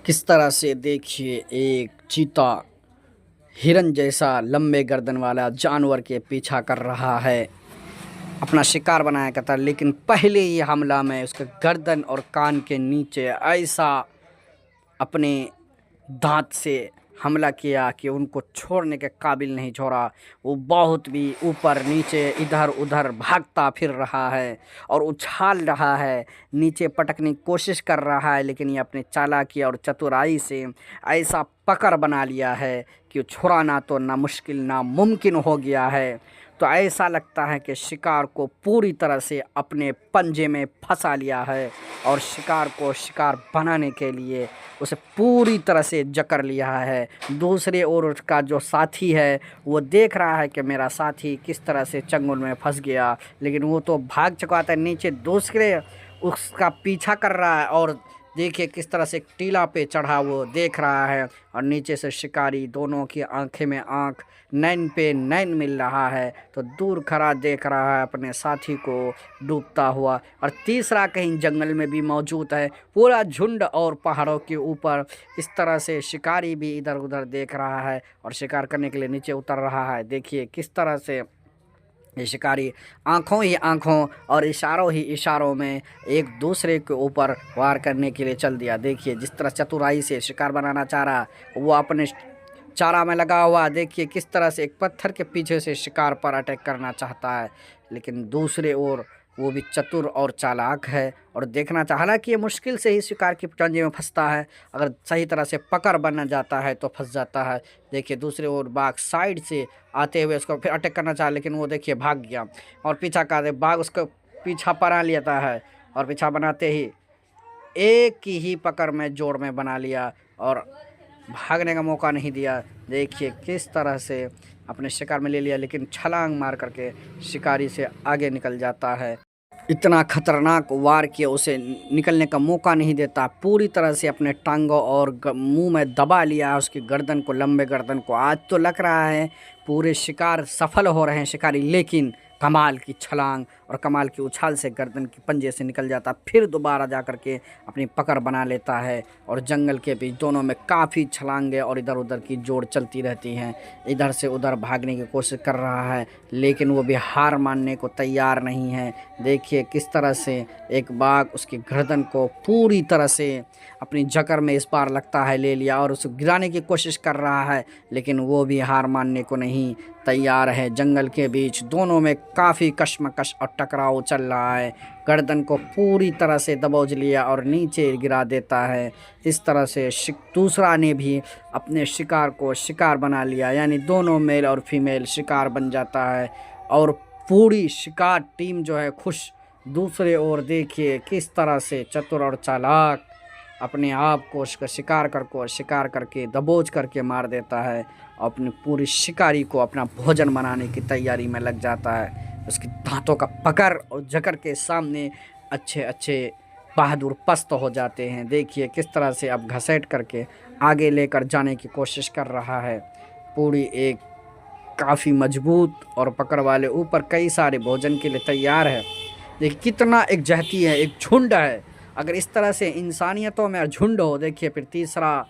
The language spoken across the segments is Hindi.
किस तरह से देखिए एक चीता हिरन जैसा लंबे गर्दन वाला जानवर के पीछा कर रहा है, अपना शिकार बनाया करता है। लेकिन पहले ही हमला में उसके गर्दन और कान के नीचे ऐसा अपने दांत से हमला किया कि उनको छोड़ने के काबिल नहीं छोड़ा। वो बहुत भी ऊपर नीचे इधर उधर भागता फिर रहा है और उछाल रहा है, नीचे पटकने की कोशिश कर रहा है। लेकिन ये अपने चालाकी और चतुराई से ऐसा पकड़ बना लिया है कि छुड़ाना तो नामुश्किल नामुमकिन हो गया है। तो ऐसा लगता है कि शिकार को पूरी तरह से अपने पंजे में फंसा लिया है और शिकार को शिकार बनाने के लिए उसे पूरी तरह से जकड़ लिया है। दूसरे ओर उसका जो साथी है वो देख रहा है कि मेरा साथी किस तरह से चंगुल में फंस गया, लेकिन वो तो भाग चुका था नीचे। दूसरे उसका पीछा कर रहा है और देखिए किस तरह से टीला पे चढ़ा वो देख रहा है और नीचे से शिकारी दोनों की आंखें में आंख, नैन पे नैन मिल रहा है। तो दूर खड़ा देख रहा है अपने साथी को डूबता हुआ। और तीसरा कहीं जंगल में भी मौजूद है, पूरा झुंड और पहाड़ों के ऊपर इस तरह से शिकारी भी इधर उधर देख रहा है और शिकार करने के लिए नीचे उतर रहा है। देखिए किस तरह से ये शिकारी आँखों ही आँखों और इशारों ही इशारों में एक दूसरे के ऊपर वार करने के लिए चल दिया। देखिए जिस तरह चतुराई से शिकार बनाना चाह रहा, वो अपने चारा में लगा हुआ। देखिए किस तरह से एक पत्थर के पीछे से शिकार पर अटैक करना चाहता है, लेकिन दूसरे ओर वो भी चतुर और चालाक है और देखना चाह, हालांकि ये मुश्किल से ही शिकार की पंजे में फंसता है, अगर सही तरह से पकड़ बन जाता है तो फंस जाता है। देखिए दूसरे ओर बाघ साइड से आते हुए उसको फिर अटैक करना चाहा, लेकिन वो देखिए भाग गया और पीछा कर बाघ उसको पीछा बना लेता है और पीछा बनाते ही एक ही पकड़ में जोड़ में बना लिया और भागने का मौका नहीं दिया। देखिए किस तरह से अपने शिकार में ले लिया, लेकिन छलांग मार करके शिकारी से आगे निकल जाता है। इतना खतरनाक वार किया, उसे निकलने का मौका नहीं देता, पूरी तरह से अपने टांगों और मुंह में दबा लिया उसकी गर्दन को, लंबे गर्दन को। आज तो लग रहा है पूरे शिकार सफल हो रहे हैं शिकारी, लेकिन कमाल की छलांग और कमाल की उछाल से गर्दन की पंजे से निकल जाता, फिर दोबारा जा कर के अपनी पकड़ बना लेता है। और जंगल के बीच दोनों में काफ़ी छलांगे और इधर उधर की जोड़ चलती रहती हैं। इधर से उधर भागने की कोशिश कर रहा है, लेकिन वो भी हार मानने को तैयार नहीं है। देखिए किस तरह से एक बाघ उसकी गर्दन को पूरी तरह से अपनी जकड़ में इस बार लगता है ले लिया और उसे गिराने की कोशिश कर रहा है, लेकिन वो भी हार मानने को नहीं तैयार है। जंगल के बीच दोनों में काफ़ी कशमकश और टकराव चल रहा है। गर्दन को पूरी तरह से दबोच लिया और नीचे गिरा देता है। इस तरह से दूसरा ने भी अपने शिकार को शिकार बना लिया, यानी दोनों मेल और फीमेल शिकार बन जाता है और पूरी शिकार टीम जो है खुश। दूसरे ओर देखिए किस तरह से चतुर और चालाक अपने आप को शिकार करके दबोच करके मार देता है, अपनी पूरी शिकारी को अपना भोजन बनाने की तैयारी में लग जाता है। उसकी दांतों का पकड़ और जकड़ के सामने अच्छे अच्छे बहादुर पस्त हो जाते हैं। देखिए किस तरह से अब घसीट करके आगे लेकर जाने की कोशिश कर रहा है। पूरी एक काफ़ी मजबूत और पकड़ वाले ऊपर कई सारे भोजन के लिए तैयार है। देखिए कितना एक जहती है, एक झुंड है। अगर इस तरह से इंसानियतों में झुंड हो, देखिए फिर तीसरा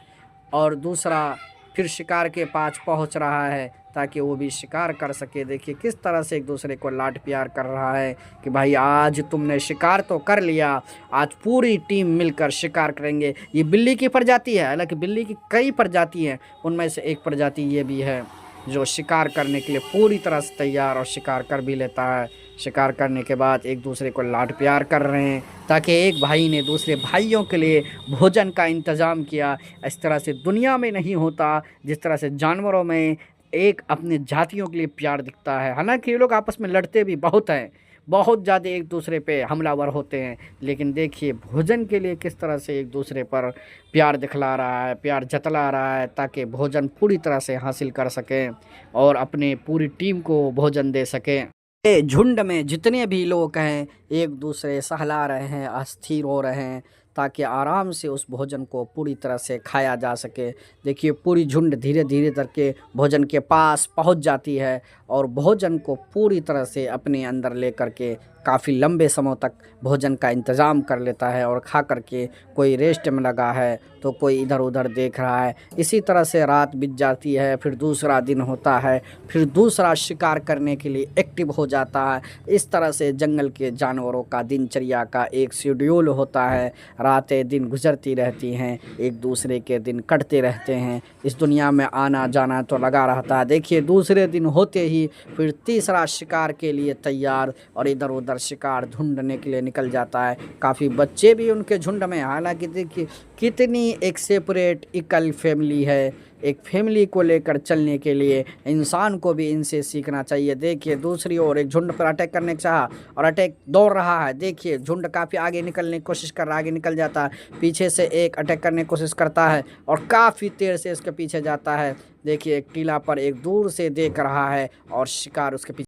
और दूसरा फिर शिकार के पास पहुंच रहा है ताकि वो भी शिकार कर सके। देखिए किस तरह से एक दूसरे को लाड प्यार कर रहा है कि भाई आज तुमने शिकार तो कर लिया, आज पूरी टीम मिलकर शिकार करेंगे। ये बिल्ली की प्रजाति है, हालांकि बिल्ली की कई प्रजाति हैं, उनमें से एक प्रजाति ये भी है जो शिकार करने के लिए पूरी तरह से तैयार और शिकार कर भी लेता है। शिकार करने के बाद एक दूसरे को लाड प्यार कर रहे हैं ताकि एक भाई ने दूसरे भाइयों के लिए भोजन का इंतज़ाम किया। इस तरह से दुनिया में नहीं होता, जिस तरह से जानवरों में एक अपने जातियों के लिए प्यार दिखता है। हालांकि ये लोग आपस में लड़ते भी बहुत हैं, बहुत ज़्यादा एक दूसरे पे हमलावर होते हैं, लेकिन देखिए भोजन के लिए किस तरह से एक दूसरे पर प्यार दिखला रहा है, प्यार जतला रहा है ताकि भोजन पूरी तरह से हासिल कर सकें और अपने पूरी टीम को भोजन दे सकें। ये झुंड में जितने भी लोग हैं एक दूसरे सहला रहे हैं, अस्थिर हो रहे हैं ताकि आराम से उस भोजन को पूरी तरह से खाया जा सके। देखिए पूरी झुंड धीरे धीरे करके भोजन के पास पहुंच जाती है और भोजन को पूरी तरह से अपने अंदर ले करके काफ़ी लंबे समय तक भोजन का इंतज़ाम कर लेता है और खा कर के कोई रेस्ट में लगा है तो कोई इधर उधर देख रहा है। इसी तरह से रात बीत जाती है, फिर दूसरा दिन होता है, फिर दूसरा शिकार करने के लिए एक्टिव हो जाता है। इस तरह से जंगल के जानवरों का दिनचर्या का एक शेड्यूल होता है। रातें दिन गुजरती रहती हैं, एक दूसरे के दिन कटते रहते हैं। इस दुनिया में आना जाना तो लगा रहता है। देखिए दूसरे दिन होते ही फिर तीसरा शिकार के लिए तैयार और इधर उधर शिकार ढूंढने के लिए निकल जाता है। काफ़ी बच्चे भी उनके झुंड में, हालांकि देखिए कितनी एक सेपरेट इकल फैमिली है। एक फैमिली को लेकर चलने के लिए इंसान को भी इनसे सीखना चाहिए। देखिए दूसरी ओर एक झुंड पर अटैक करने का चाहा और अटैक दौड़ रहा है। देखिए झुंड काफ़ी आगे निकलने की कोशिश कर रहा है, आगे निकल जाता है, पीछे से एक अटैक करने की कोशिश करता है और काफ़ी देर से इसके पीछे जाता है। देखिए एक टीला पर एक दूर से देख रहा है और शिकार उसके पीछे